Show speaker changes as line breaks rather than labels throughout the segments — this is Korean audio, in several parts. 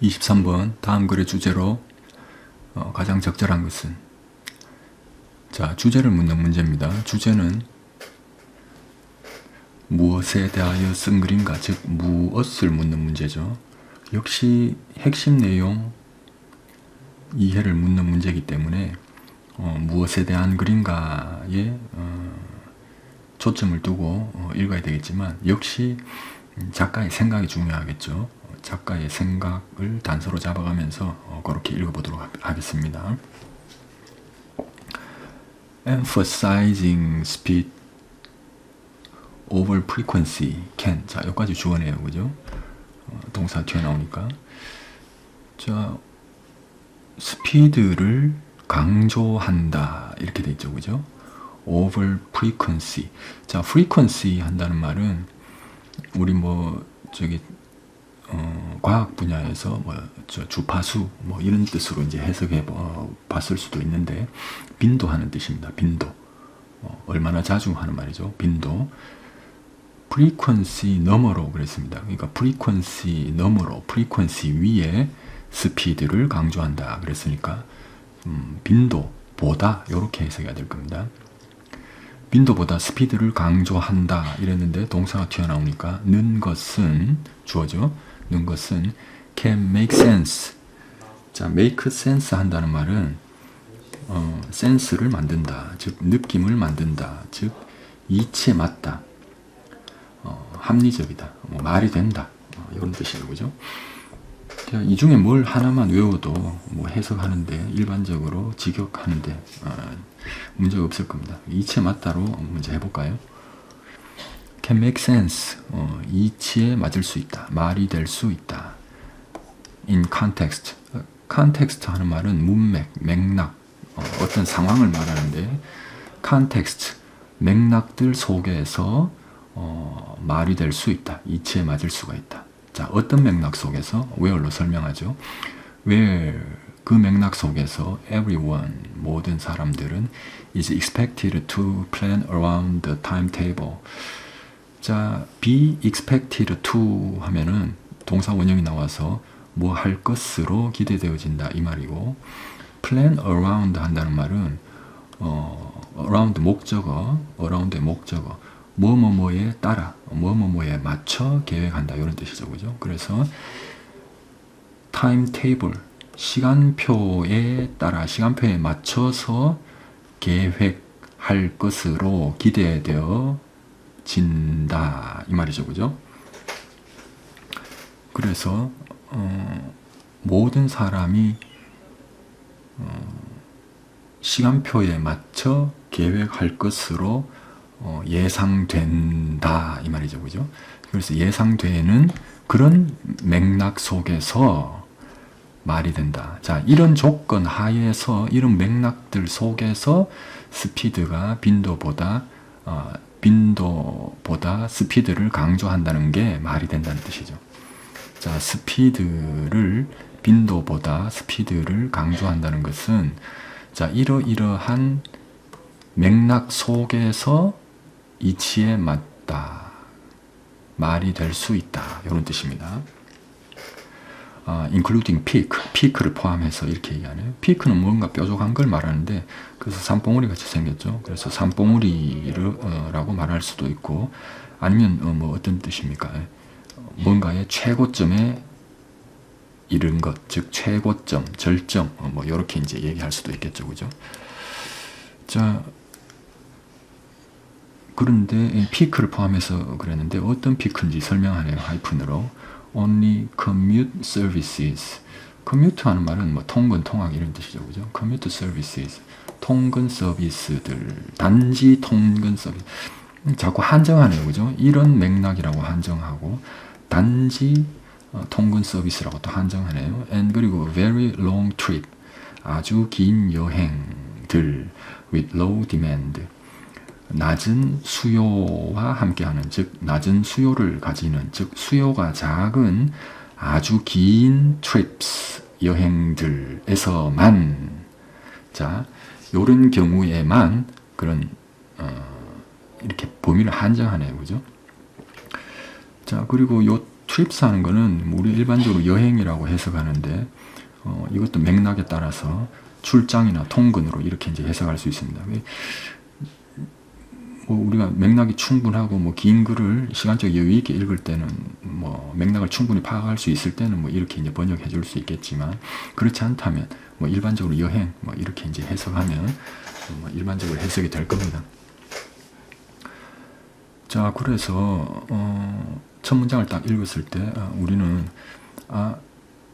23번 다음 글의 주제로 가장 적절한 것은, 자, 주제를 묻는 문제입니다. 주제는 무엇에 대하여 쓴 글인가, 즉 무엇을 묻는 문제죠. 역시 핵심 내용 이해를 묻는 문제이기 때문에 무엇에 대한 글인가에 초점을 두고 읽어야 되겠지만, 역시 작가의 생각이 중요하겠죠. 작가의 생각을 단서로 잡아가면서 그렇게 읽어보도록 하겠습니다. Emphasizing speed over frequency can. 자, 여기까지 주어네요, 그죠? 동사 튀어나오니까. 자, 스피드를 강조한다, 이렇게 돼 있죠, 그죠? over frequency. 자, frequency 한다는 말은 우리 과학 분야에서 주파수 이런 뜻으로 이제 해석해 봤을 수도 있는데, 빈도하는 뜻입니다. 빈도. 얼마나 자주 하는 말이죠. 빈도. frequency 너머로 그랬습니다. 그러니까 frequency 너머로, frequency 위에 스피드를 강조한다 그랬으니까 빈도보다 이렇게 해석해야 될 겁니다. 빈도보다 스피드를 강조한다 이랬는데 동사가 튀어나오니까 는 것은 주어죠. 는 것은 can make sense. 자, make sense 한다는 말은 센스를 만든다, 즉 느낌을 만든다, 즉 이치에 맞다, 합리적이다, 말이 된다, 이런 뜻이에요, 그죠? 자, 이 중에 뭘 하나만 외워도 해석하는데, 일반적으로 직역하는데 문제가 없을 겁니다. 이치에 맞다로 문제 해볼까요? Can make sense. 이치에 맞을 수 있다, 말이 될 수 있다. In context. context 하는 말은 문맥, 맥락, 어떤 상황을 말하는데, context, 맥락들 속에서 말이 될 수 있다, 이치에 맞을 수가 있다. 자, 어떤 맥락 속에서? where로 설명하죠. where, 그 맥락 속에서 everyone, 모든 사람들은 is expected to plan around the timetable. 자, be expected to 하면은 동사 원형이 나와서 뭐 할 것으로 기대되어진다 이 말이고, plan around 한다는 말은 around 목적어, around의 목적어, 뭐뭐뭐에 따라, 뭐뭐뭐에 맞춰 계획한다, 이런 뜻이죠, 그죠? 그래서 timetable, 시간표에 따라, 시간표에 맞춰서 계획할 것으로 기대되어 진다 이 말이죠, 그죠? 그래서 모든 사람이 시간표에 맞춰 계획할 것으로 예상된다 이 말이죠, 그죠? 그래서 예상되는 그런 맥락 속에서 말이 된다. 자, 이런 조건 하에서, 이런 맥락들 속에서 스피드가 빈도보다 스피드를 강조한다는 게 말이 된다는 뜻이죠. 자, 빈도보다 스피드를 강조한다는 것은, 자, 이러이러한 맥락 속에서 이치에 맞다, 말이 될 수 있다, 이런 뜻입니다. including peak를 포함해서 이렇게 얘기하네요. peak는 뭔가 뾰족한 걸 말하는데, 그래서 산봉우리 같이 생겼죠. 그래서 산봉우리라고 말할 수도 있고, 아니면 어떤 뜻입니까? 뭔가의 최고점에 이른 것, 즉 최고점, 절정, 이렇게 이제 얘기할 수도 있겠죠, 그죠? 자, 그런데 피크를 포함해서 그랬는데 어떤 피크인지 설명하네요, 하이픈으로. Only commute services. commute 하는 말은 통근, 통학 이런 뜻이죠, 그죠? commute services, 통근 서비스들, 단지 통근 서비스. 자꾸 한정하네요, 그죠? 이런 맥락이라고 한정하고, 단지 통근 서비스라고 또 한정하네요. and 그리고 very long trip, 아주 긴 여행들, with low demand, 낮은 수요와 함께하는, 즉 낮은 수요를 가지는, 즉 수요가 작은 아주 긴 trips, 여행들에서만, 자, 요런 경우에만 그런 이렇게 범위를 한정하네요, 그죠? 자, 그리고 요 트립스 하는 거는 우리 일반적으로 여행이라고 해석하는데 이것도 맥락에 따라서 출장이나 통근으로 이렇게 이제 해석할 수 있습니다. 뭐 우리가 맥락이 충분하고 뭐 긴 글을 시간적 여유 있게 읽을 때는 뭐 맥락을 충분히 파악할 수 있을 때는 뭐 이렇게 이제 번역해 줄 수 있겠지만, 그렇지 않다면 뭐 일반적으로 여행 뭐 이렇게 이제 해석하면 뭐 일반적으로 해석이 될 겁니다. 자, 그래서 첫 문장을 딱 읽었을 때 우리는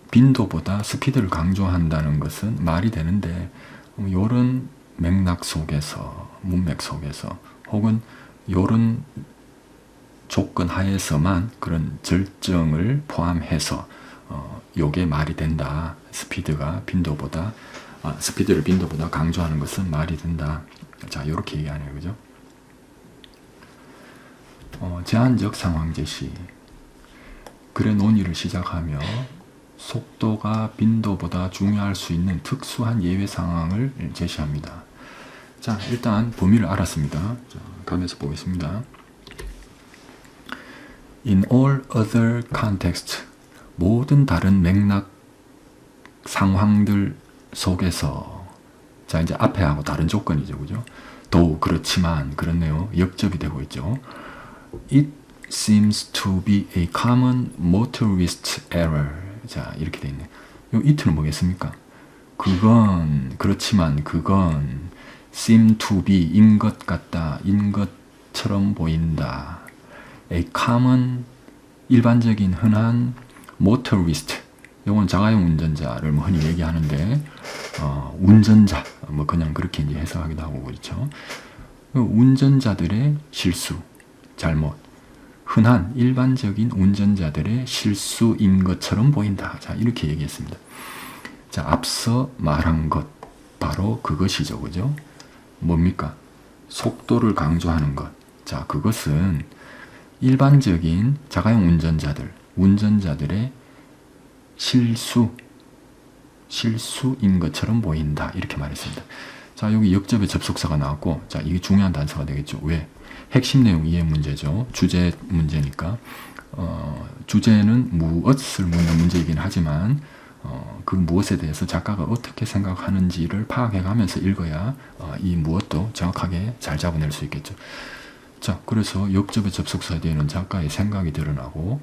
빈도보다 스피드를 강조한다는 것은 말이 되는데, 이런 맥락 속에서, 문맥 속에서, 혹은 이런 조건 하에서만 그런 절정을 포함해서 요게 말이 된다. 스피드를 빈도보다 강조하는 것은 말이 된다. 자, 요렇게 얘기하네요. 그죠? 제한적 상황 제시. 글의 논의를 시작하며 속도가 빈도보다 중요할 수 있는 특수한 예외 상황을 제시합니다. 자, 일단 범위를 알았습니다. 자, 가면서 보겠습니다. In all other context, 모든 다른 맥락 상황들 속에서, 자, 이제 앞에 하고 다른 조건이죠, 그죠? 도 그렇지만 그렇네요. 역접이 되고 있죠. It seems to be a common motorist error. 자, 이렇게 돼 있네. 요 it는 뭐겠습니까? 그렇지만 그건 seem to be 인 것 같다, 인 것처럼 보인다. A common, 일반적인 흔한 motorist, 이건 자가용 운전자를 뭐 흔히 얘기하는데 운전자 뭐 그냥 그렇게 이제 해석하기도 하고 그렇죠. 운전자들의 실수, 잘못, 흔한 일반적인 운전자들의 실수인 것처럼 보인다. 자, 이렇게 얘기했습니다. 자, 앞서 말한 것 바로 그것이죠, 그죠? 뭡니까? 속도를 강조하는 것. 자, 그것은 일반적인 자가용 운전자들의 실수인 것처럼 보인다. 이렇게 말했습니다. 자, 여기 역접의 접속사가 나왔고, 자, 이게 중요한 단서가 되겠죠. 왜? 핵심 내용 이해 문제죠. 주제 문제니까. 주제는 무엇을 묻는 문제이긴 하지만 그 무엇에 대해서 작가가 어떻게 생각하는지를 파악해가면서 읽어야 이 무엇도 정확하게 잘 잡아낼 수 있겠죠. 자, 그래서 역접의 접속사 뒤에는 작가의 생각이 드러나고,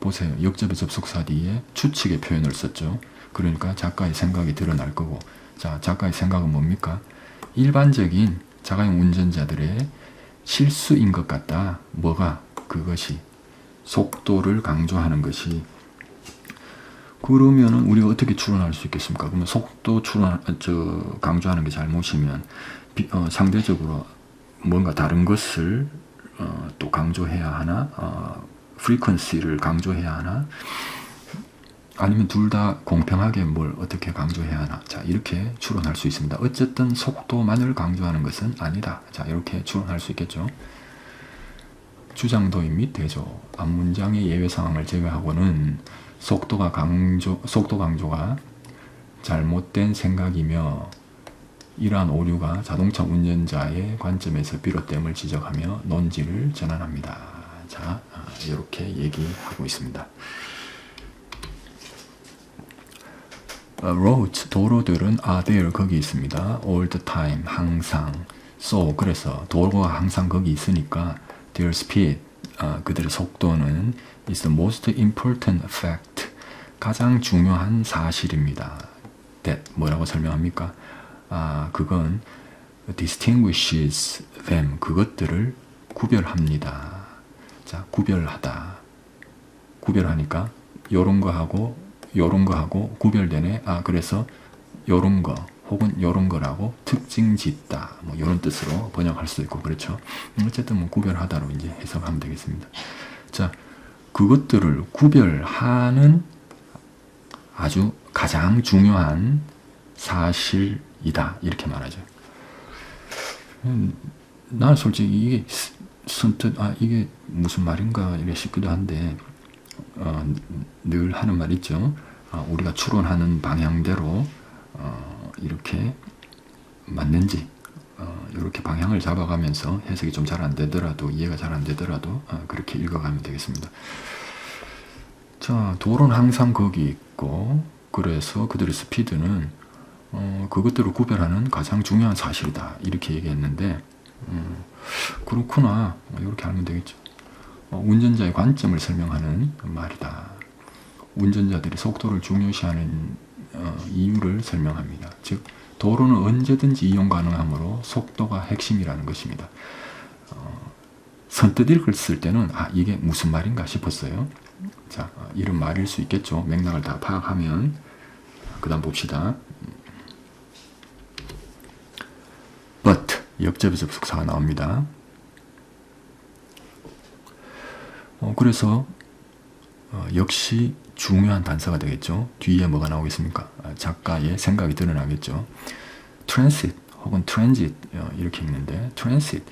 보세요. 역접의 접속사 뒤에 추측의 표현을 썼죠. 그러니까 작가의 생각이 드러날 거고, 자, 작가의 생각은 뭡니까? 일반적인 자가용 운전자들의 실수인 것 같다. 뭐가? 그것이. 속도를 강조하는 것이. 그러면은 우리가 어떻게 추론할 수 있겠습니까? 그러면 속도 강조하는 게 잘못이면 상대적으로 뭔가 다른 것을 또 강조해야 하나? frequency를 강조해야 하나? 아니면 둘 다 공평하게 뭘 어떻게 강조해야 하나? 자, 이렇게 추론할 수 있습니다. 어쨌든 속도만을 강조하는 것은 아니다. 자, 이렇게 추론할 수 있겠죠. 주장도입 및 대조. 앞문장의 예외 상황을 제외하고는 속도 강조가 잘못된 생각이며 이러한 오류가 자동차 운전자의 관점에서 비롯됨을 지적하며 논지를 전환합니다. 자, 이렇게 얘기하고 있습니다. roads, 도로들은 are there, 거기 있습니다. all the time, 항상. so, 그래서 도로가 항상 거기 있으니까 their speed, 그들의 속도는 is the most important fact, 가장 중요한 사실입니다. that, 뭐라고 설명합니까? 그건 distinguishes them, 그것들을 구별합니다. 자, 구별하니까 요런 거하고 구별되네. 그래서 요런 거 혹은 요런 거라고 특징 짓다. 뭐 요런 뜻으로 번역할 수도 있고 그렇죠. 어쨌든 뭐 구별하다로 이제 해석하면 되겠습니다. 자, 그것들을 구별하는 아주 가장 중요한 사실이다. 이렇게 말하죠. 나는 솔직히 이게 선뜻 이게 무슨 말인가 이래 싶기도 한데 늘 하는 말 있죠. 우리가 추론하는 방향대로 이렇게 맞는지 이렇게 방향을 잡아가면서 해석이 좀 잘 안 되더라도, 이해가 잘 안 되더라도 그렇게 읽어가면 되겠습니다. 자, 도로는 항상 거기 있고, 그래서 그들의 스피드는 그것들을 구별하는 가장 중요한 사실이다. 이렇게 얘기했는데, 그렇구나. 이렇게 알면 되겠죠. 운전자의 관점을 설명하는 말이다. 운전자들이 속도를 중요시하는 이유를 설명합니다. 즉, 도로는 언제든지 이용 가능하므로 속도가 핵심이라는 것입니다. 선뜻 읽었을 때는 이게 무슨 말인가 싶었어요. 자, 이런 말일 수 있겠죠. 맥락을 다 파악하면. 그 다음 봅시다. but, 역접의 접속사가 나옵니다. 그래서 역시 중요한 단서가 되겠죠. 뒤에 뭐가 나오겠습니까? 작가의 생각이 드러나겠죠. transit 혹은 transit 이렇게 읽는데 transit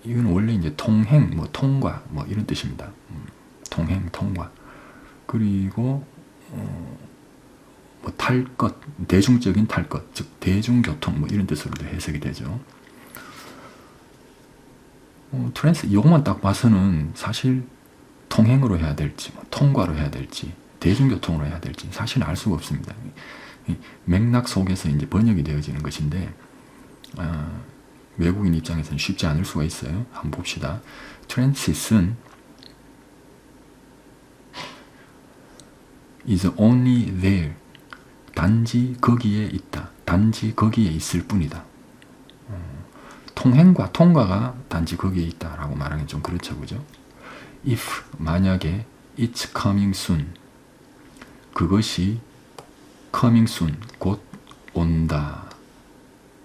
이건 원래 이제 통행, 뭐 통과, 뭐 이런 뜻입니다. 통행, 통과. 그리고 뭐 탈 것, 대중적인 탈 것, 즉 대중교통 뭐 이런 뜻으로도 해석이 되죠. 트랜스 이것만 딱 봐서는 사실 통행으로 해야 될지, 뭐 통과로 해야 될지, 대중교통으로 해야 될지 사실 알 수가 없습니다. 맥락 속에서 이제 번역이 되어지는 것인데 외국인 입장에서는 쉽지 않을 수가 있어요. 한번 봅시다. Transit은 is only there. 단지 거기에 있다. 단지 거기에 있을 뿐이다. 통행과 통과가 단지 거기에 있다라고 말하기는 좀 그렇죠, 그죠? If 만약에 it's coming soon, 그것이 coming soon 곧 온다,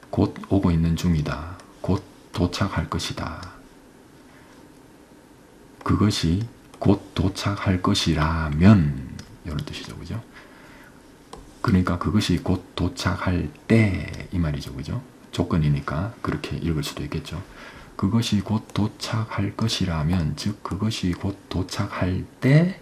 곧 오고 있는 중이다, 곧 도착할 것이다. 그것이 곧 도착할 것이라면 이런 뜻이죠, 그죠? 그러니까 그것이 곧 도착할 때 이 말이죠, 그죠? 조건이니까 그렇게 읽을 수도 있겠죠. 그것이 곧 도착할 것이라면, 즉 그것이 곧 도착할 때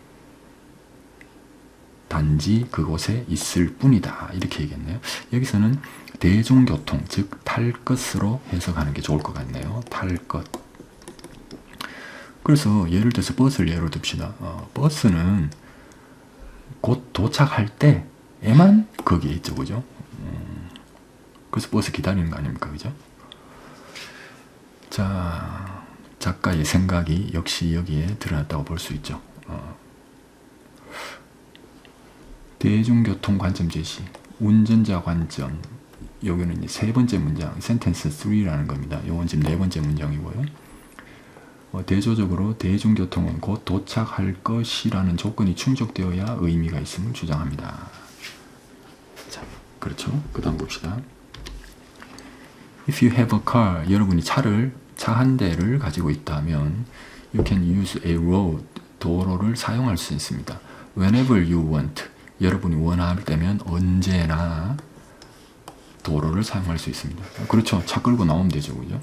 단지 그곳에 있을 뿐이다. 이렇게 얘기했네요. 여기서는 대중교통, 즉 탈 것으로 해석하는 게 좋을 것 같네요. 탈 것. 그래서 예를 들어서 버스를 예로 듭시다. 버스는 곧 도착할 때에만 거기에 있죠, 그죠? 그래서 버스 기다리는 거 아닙니까, 그죠? 자, 작가의 생각이 역시 여기에 드러났다고 볼 수 있죠. 대중교통 관점 제시, 운전자 관점. 여기는 이제 세 번째 문장, 센텐스 3라는 겁니다. 이건 지금 네 번째 문장이고요. 대조적으로 대중교통은 곧 도착할 것이라는 조건이 충족되어야 의미가 있음을 주장합니다. 자, 그렇죠. 그 다음 봅시다. If you have a car, 여러분이 차 한 대를 가지고 있다면 you can use a road, 도로를 사용할 수 있습니다. Whenever you want, 여러분이 원할 때면 언제나 도로를 사용할 수 있습니다. 그렇죠. 차 끌고 나오면 되죠, 그죠?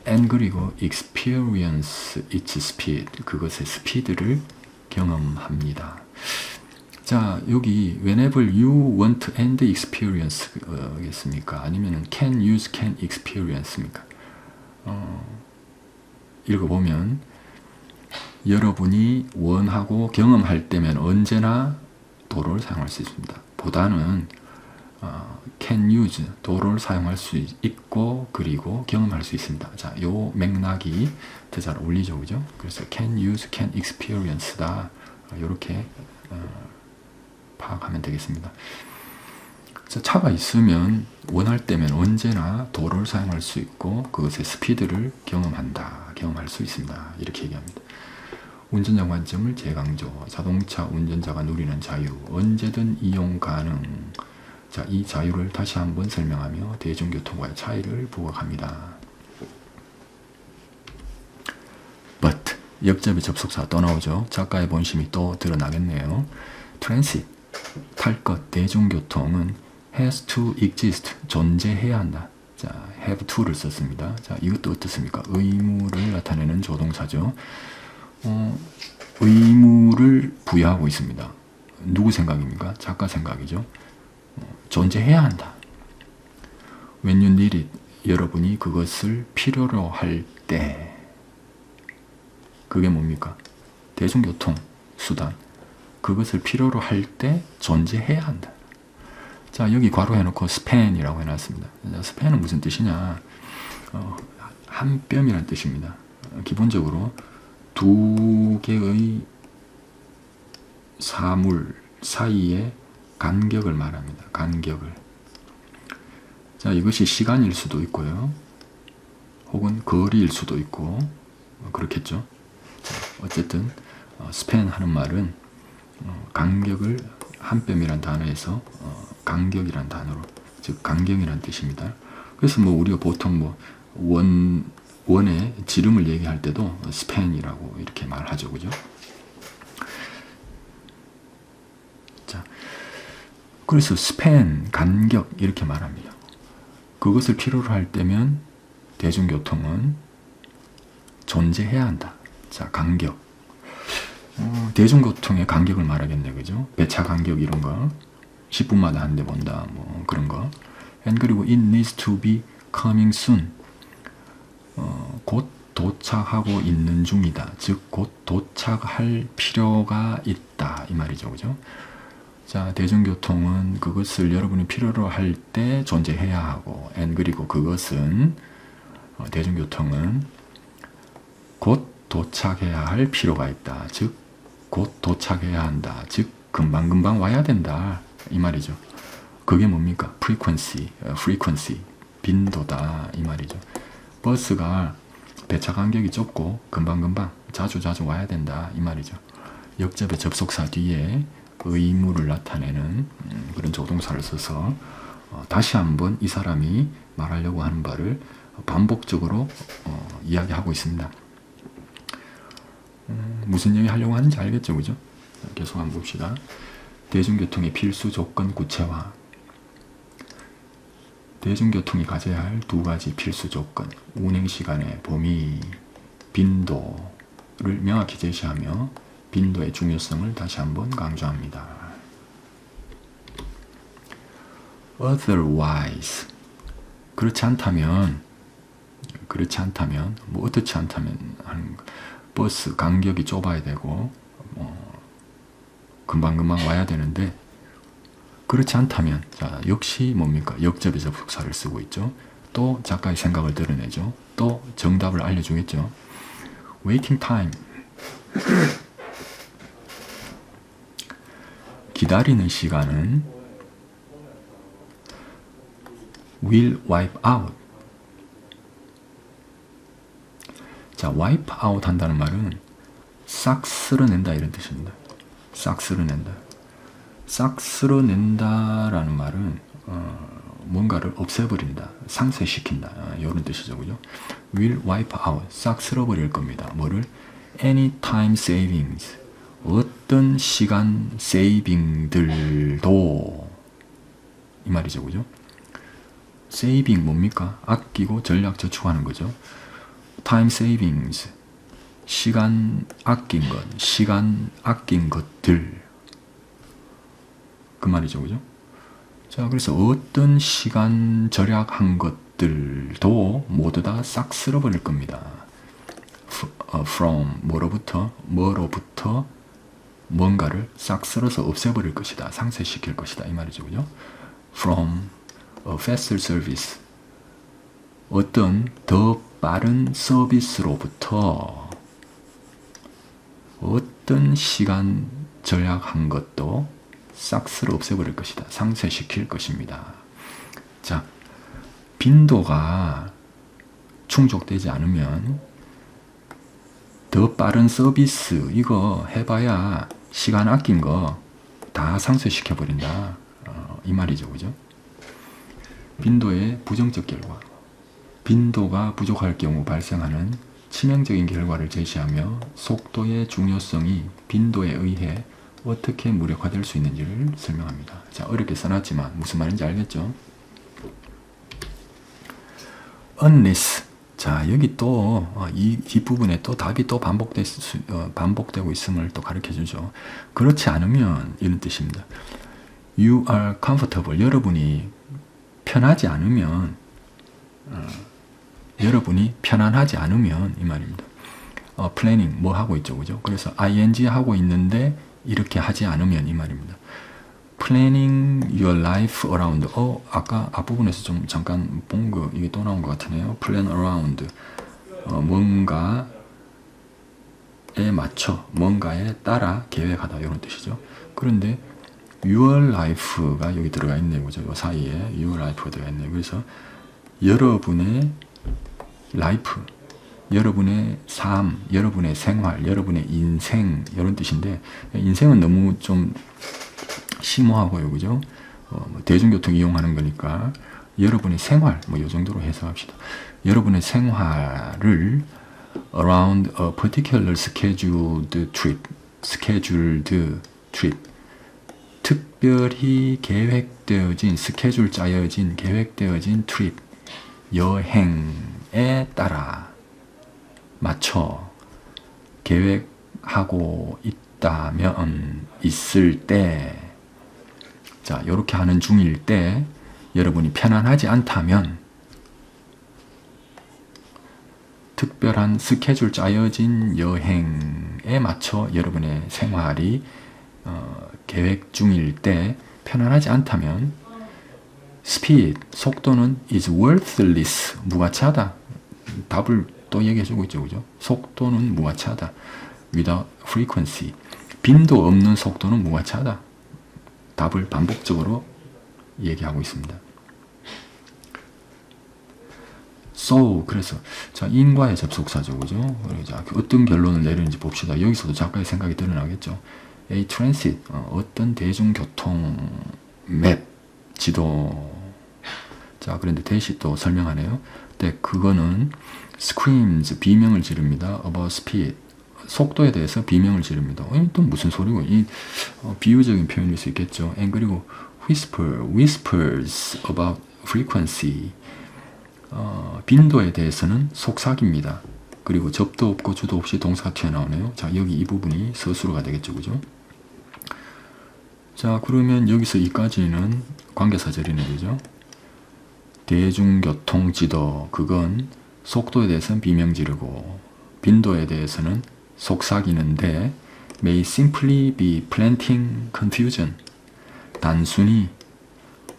And 그리고 experience its speed, 그것의 스피드를 경험합니다. 자, 여기 whenever you want and experience 겠습니까? 아니면 can use, can experience입니까? 읽어보면 여러분이 원하고 경험할 때면 언제나 도로를 사용할 수 있습니다. 보다는 can use, 도로를 사용할 수 있고 그리고 경험할 수 있습니다. 자, 요 맥락이 더 잘 어울리죠, 그죠? 그래서 can use, can experience다. 이렇게 파악하면 되겠습니다. 자, 차가 있으면 원할 때면 언제나 도로를 사용할 수 있고 그것의 스피드를 경험할 수 있습니다. 이렇게 얘기합니다. 운전자 관점을 재강조, 자동차 운전자가 누리는 자유, 언제든 이용 가능. 자, 이 자유를 다시 한번 설명하며 대중교통과의 차이를 부각합니다. But, 역접의 접속사 또 나오죠. 작가의 본심이 또 드러나겠네요. Transit, 탈 것, 대중교통은 has to exist, 존재해야 한다. 자, have to를 썼습니다. 자, 이것도 어떻습니까? 의무를 나타내는 조동사죠. 의무를 부여하고 있습니다. 누구 생각입니까? 작가 생각이죠. 존재해야 한다. When you need it, 여러분이 그것을 필요로 할 때. 그게 뭡니까? 대중교통, 수단, 그것을 필요로 할 때 존재해야 한다. 자, 여기 괄호해놓고 span이라고 해놨습니다. span은 무슨 뜻이냐? 한 뼘이란 뜻입니다. 기본적으로 두 개의 사물 사이의 간격을 말합니다. 간격을. 자, 이것이 시간일 수도 있고요. 혹은 거리일 수도 있고, 그렇겠죠. 자, 어쨌든 span 하는 말은 간격을 한 뼘이란 단어에서 간격이란 단어로, 즉 간격이란 뜻입니다. 그래서 뭐 우리가 보통 뭐 원의 지름을 얘기할 때도 span이라고 이렇게 말하죠, 그죠? 자, 그래서 span, 간격 이렇게 말합니다. 그것을 필요로 할 때면 대중교통은 존재해야 한다. 자, 간격. 대중교통의 간격을 말하겠네, 그죠? 배차 간격 이런 거, 10분마다 한 대 본다, 뭐 그런 거. And 그리고 it needs to be coming soon. 곧 도착하고 있는 중이다. 즉, 곧 도착할 필요가 있다. 이 말이죠, 그죠? 자, 대중교통은 그것을 여러분이 필요로 할 때 존재해야 하고, and 그리고 그것은 대중교통은 곧 도착해야 할 필요가 있다. 즉, 곧 도착해야 한다. 즉, 금방금방 와야 된다. 이 말이죠. 그게 뭡니까? frequency, 빈도다. 이 말이죠. 버스가 배차 간격이 좁고 금방금방 자주 와야 된다. 이 말이죠. 역접의 접속사 뒤에 의무를 나타내는 그런 조동사를 써서 다시 한번 이 사람이 말하려고 하는 바를 반복적으로 이야기하고 있습니다. 무슨 얘기 하려고 하는지 알겠죠, 그죠? 계속 한번 봅시다. 대중교통의 필수 조건 구체화. 대중교통이 가져야 할 두 가지 필수 조건, 운행시간의 범위, 빈도를 명확히 제시하며 빈도의 중요성을 다시 한번 강조합니다. Otherwise, 그렇지 않다면, 뭐 어떻지 않다면 하는 거. 버스 간격이 좁아야 되고 금방금방 와야 되는데, 그렇지 않다면, 자, 역시 뭡니까? 역접의 접속사를 쓰고 있죠. 또 작가의 생각을 드러내죠. 또 정답을 알려주겠죠. Waiting time. 기다리는 시간은 will wipe out. 자, wipe out 한다는 말은 싹 쓸어낸다 이런 뜻입니다. 싹 쓸어낸다. 싹 쓸어낸다라는 말은 뭔가를 없애버린다, 상쇄시킨다, 이런 뜻이죠, 그죠? will wipe out, 싹 쓸어버릴 겁니다. 뭐를? any time savings, 어떤 시간 세이빙들도, 이 말이죠, 그죠? saving 뭡니까? 아끼고 전략 저축하는 거죠. time savings, 시간 아낀 것, 시간 아낀 것들, 그 말이죠, 그죠? 자, 그래서 어떤 시간 절약한 것들도 모두 다 싹 쓸어버릴 겁니다. from, 뭐로부터 뭔가를 싹 쓸어서 없애버릴 것이다, 상쇄시킬 것이다, 이 말이죠, 그죠? from a faster service, 어떤 더 빠른 서비스로부터 어떤 시간 절약한 것도 싹 쓸어 없애버릴 것이다, 상쇄시킬 것입니다. 자, 빈도가 충족되지 않으면 더 빠른 서비스, 이거 해봐야 시간 아낀 거 다 상쇄시켜버린다, 이 말이죠, 그죠? 빈도의 부정적 결과, 빈도가 부족할 경우 발생하는 치명적인 결과를 제시하며 속도의 중요성이 빈도에 의해 어떻게 무력화될 수 있는지를 설명합니다. 자, 어렵게 써놨지만 무슨 말인지 알겠죠? unless. 자, 여기 또 이 뒷부분에 또 답이 또 반복되고 있음을 또 가르쳐주죠. 그렇지 않으면, 이런 뜻입니다. You are comfortable. 여러분이 편하지 않으면, 여러분이 편안하지 않으면, 이 말입니다. planning 뭐 하고 있죠, 그죠? 그래서 ing 하고 있는데 이렇게 하지 않으면 이 말입니다. planning your life around. 아까 앞부분에서 좀 잠깐 본 거 이게 또 나온 것 같으네요. plan around. 뭔가에 맞춰, 뭔가에 따라 계획하다 이런 뜻이죠. 그런데 your life가 여기 들어가 있네요, 그죠? 요 사이에 your life가 들어가 있네요. 그래서 여러분의 life, 여러분의 삶, 여러분의 생활, 여러분의 인생 이런 뜻인데 인생은 너무 좀 심오하고요, 그죠? 대중교통 이용하는 거니까 여러분의 생활 뭐 이 정도로 해석합시다. 여러분의 생활을 around a particular scheduled trip, 특별히 계획되어진, 스케줄 짜여진, 계획되어진 트립, 여행에 따라 맞춰 계획하고 있다면, 있을 때, 자, 이렇게 하는 중일 때 여러분이 편안하지 않다면 특별한 스케줄 짜여진 여행에 맞춰 여러분의 생활이 계획 중일 때 편안하지 않다면 speed, 속도는 is worthless, 무가치하다. 답을 또 얘기해주고 있죠, 그죠? 속도는 무가치하다. without frequency, 빈도 없는 속도는 무가치하다. 답을 반복적으로 얘기하고 있습니다. So, 그래서 자, 인과의 접속사죠, 그죠? 자, 어떤 결론을 내리는지 봅시다. 여기서도 작가의 생각이 드러나겠죠. A transit, 어떤 대중교통 맵, 지도. 자, 그런데 대시 또 설명하네요. 근데 그거는 screams, 비명을 지릅니다. about speed, 속도에 대해서 비명을 지릅니다. 또 무슨 소리고? 이 비유적인 표현일 수 있겠죠. 그리고 whispers about frequency, 빈도에 대해서는 속삭입니다. 그리고 접도 없고 주도 없이 동사가 튀어나오네요. 자, 여기 이 부분이 서술어가 되겠죠, 그죠? 자, 그러면 여기서 이까지는 관계사절이네, 그죠? 대중교통 지도, 그건 속도에 대해서는 비명 지르고 빈도에 대해서는 속삭이는데 may simply be planting confusion, 단순히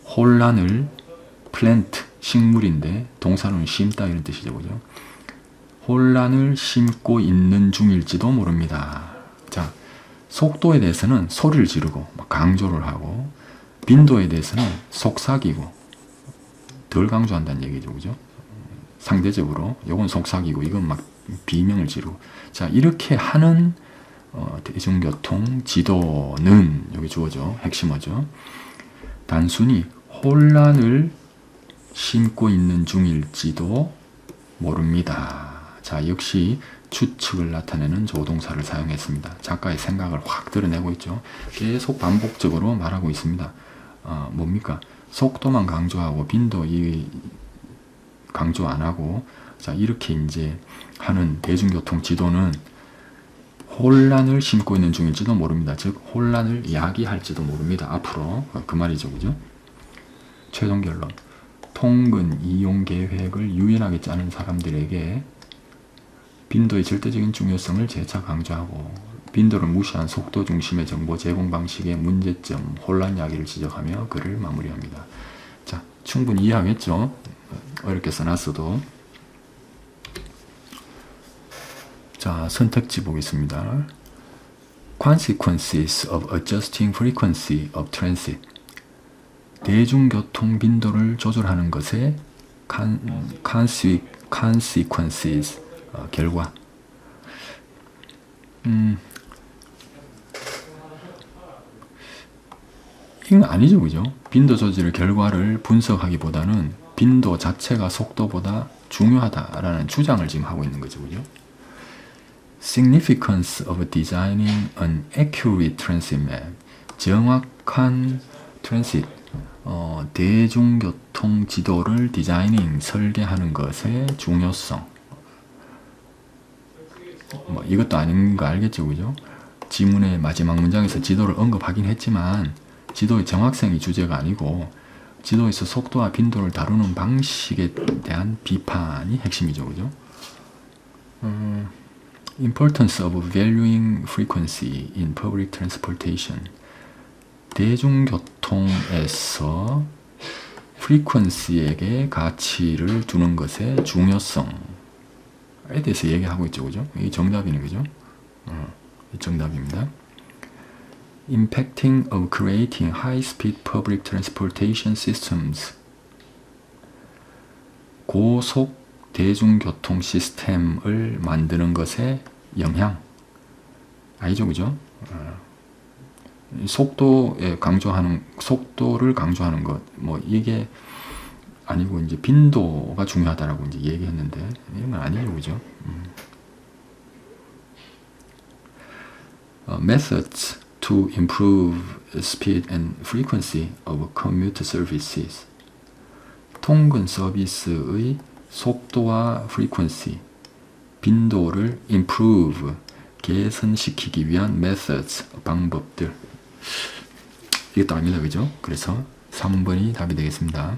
혼란을, plant, 식물인데 동사는 심다 이런 뜻이죠, 그죠? 혼란을 심고 있는 중일지도 모릅니다. 자, 속도에 대해서는 소리를 지르고 강조를 하고 빈도에 대해서는 속삭이고, 덜 강조한다는 얘기죠, 그죠? 상대적으로 요건 속삭이고 이건 막 비명을 지르고. 자, 이렇게 하는 대중교통 지도는 여기 주어져, 핵심어죠. 단순히 혼란을 심고 있는 중일지도 모릅니다. 자, 역시 추측을 나타내는 조동사를 사용했습니다. 작가의 생각을 확 드러내고 있죠. 계속 반복적으로 말하고 있습니다. 뭡니까? 속도만 강조하고 빈도 강조 안 하고, 자, 이렇게 이제 하는 대중교통 지도는 혼란을 심고 있는 중일지도 모릅니다. 즉, 혼란을 야기할지도 모릅니다. 앞으로. 그 말이죠, 그죠? 최종 결론. 통근 이용 계획을 유연하게 짜는 사람들에게 빈도의 절대적인 중요성을 재차 강조하고 빈도를 무시한 속도 중심의 정보 제공 방식의 문제점, 혼란 야기를 지적하며 글을 마무리합니다. 자, 충분히 이해하겠죠? 어렵게 써놨어도. 자, 선택지 보겠습니다. Consequences of adjusting frequency of transit. 대중교통 빈도를 조절하는 것의 consequences, 결과. 이건 아니죠, 그죠? 빈도 조절의 결과를 분석하기보다는 빈도 자체가 속도보다 중요하다라는 주장을 지금 하고 있는 거죠, 그죠? Significance of designing an accurate transit map. 정확한 transit, 대중교통 지도를 디자이닝, 설계하는 것의 중요성. 뭐 이것도 아닌 거 알겠죠, 그죠? 지문의 마지막 문장에서 지도를 언급하긴 했지만 지도의 정확성이 주제가 아니고 지도에서 속도와 빈도를 다루는 방식에 대한 비판이 핵심이죠, 그죠? Importance of valuing frequency in public transportation. 대중교통에서 frequency에게 가치를 두는 것의 중요성에 대해서 얘기하고 있죠, 그죠? 이 정답이네, 그죠? 이 정답입니다. Impacting of creating high-speed public transportation systems. 고속 대중교통 시스템을 만드는 것에 영향. 아니죠, 그죠? 속도를 강조하는 것, 뭐 이게 아니고 이제 빈도가 중요하다라고 이제 얘기했는데 이건 아니죠, 그죠? Methods to improve speed and frequency of commute services. 통근 서비스의 속도와 frequency, 빈도를 improve, 개선시키기 위한 methods, 방법들. 이게 답입니다, 그죠? 그래서 3번이 답이 되겠습니다.